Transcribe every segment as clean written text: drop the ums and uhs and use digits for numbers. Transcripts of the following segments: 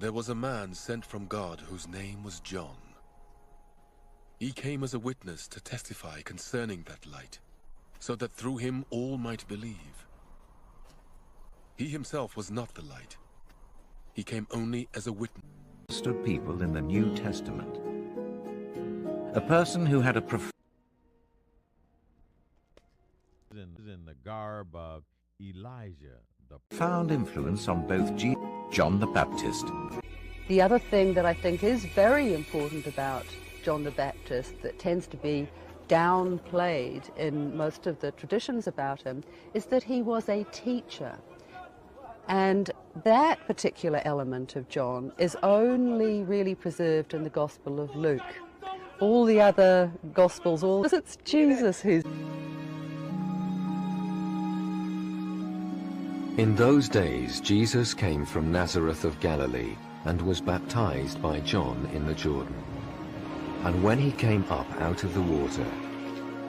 There was a man sent from God whose name was John. He came as a witness to testify concerning that light, so that through him all might believe. He himself was not the light. He came only as a witness. Understood people in the New Testament. A person who had a in the garb of Elijah, the profound influence on both John the Baptist. The other thing that I think is very important about John the Baptist that tends to be downplayed in most of the traditions about him is that he was a teacher. And that particular element of John is only really preserved in the Gospel of Luke. All the other Gospels, it's Jesus who's... In those days, Jesus came from Nazareth of Galilee and was baptized by John in the Jordan. And when he came up out of the water,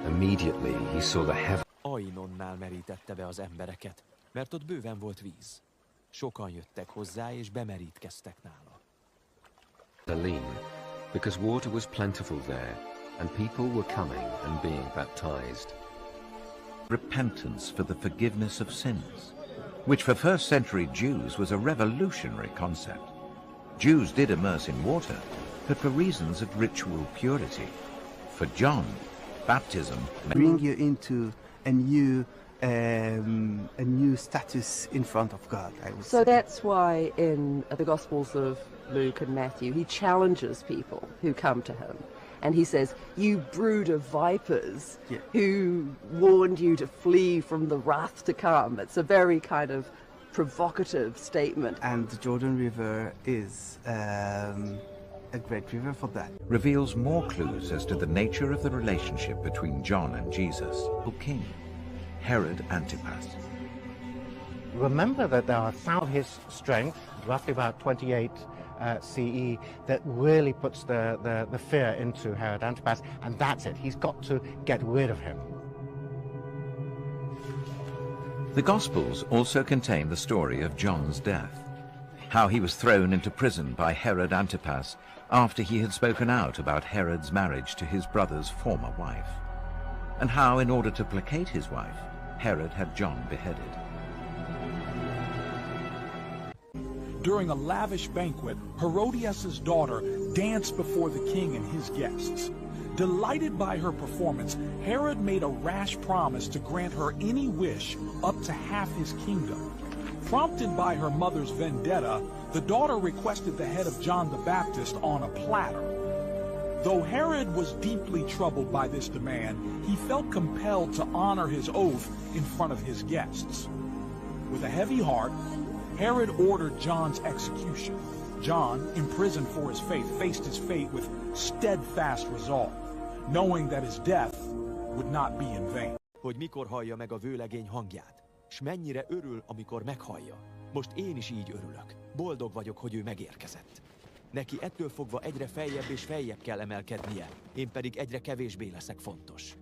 immediately he saw the heaven. Ainonnál merítette be az embereket, mert ott bőven volt víz. Sokan jöttek hozzá, és bemerítkeztek nála. Galilee, because water was plentiful there, and people were coming and being baptized. Repentance for the forgiveness of sins, which for first century Jews was a revolutionary concept. Jews did immerse in water, but for reasons of ritual purity. For John, baptism bring you into a new status in front of God, I would say. So that's why in the Gospels of Luke and Matthew, he challenges people who come to him. And he says, you brood of vipers, who warned you to flee from the wrath to come. It's a very kind of provocative statement. And the Jordan River is a great river for that. Reveals more clues as to the nature of the relationship between John and Jesus, the king, Herod Antipas. Remember that there are thousands of his strength, roughly about 28 CE, that really puts the fear into Herod Antipas, and that's it. He's got to get rid of him. The Gospels also contain the story of John's death, how he was thrown into prison by Herod Antipas after he had spoken out about Herod's marriage to his brother's former wife, and how, in order to placate his wife, Herod had John beheaded. During a lavish banquet, Herodias' daughter danced before the king and his guests. Delighted by her performance, Herod made a rash promise to grant her any wish up to half his kingdom. Prompted by her mother's vendetta, the daughter requested the head of John the Baptist on a platter. Though Herod was deeply troubled by this demand, he felt compelled to honor his oath in front of his guests. With a heavy heart, Herod ordered John's execution. John, imprisoned for his faith, faced his fate with steadfast resolve, knowing that his death would not be in vain. Hogy mikor hallja meg a vőlegény hangját, s mennyire örül, amikor meghallja. Most én is így örülök. Boldog vagyok, hogy ő megérkezett. Neki ettől fogva egyre feljebb és feljebb kell emelkednie, én pedig egyre kevésbé leszek fontos.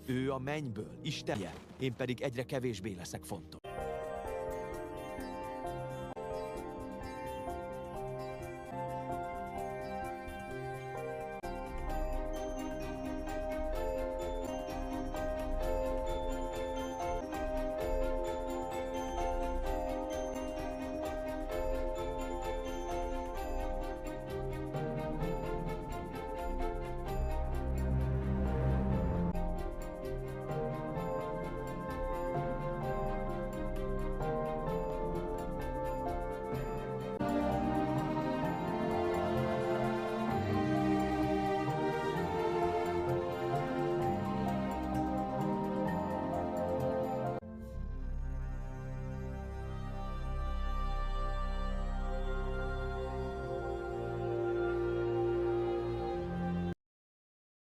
Ő a mennyből, Istenje, én pedig egyre kevésbé leszek fontos.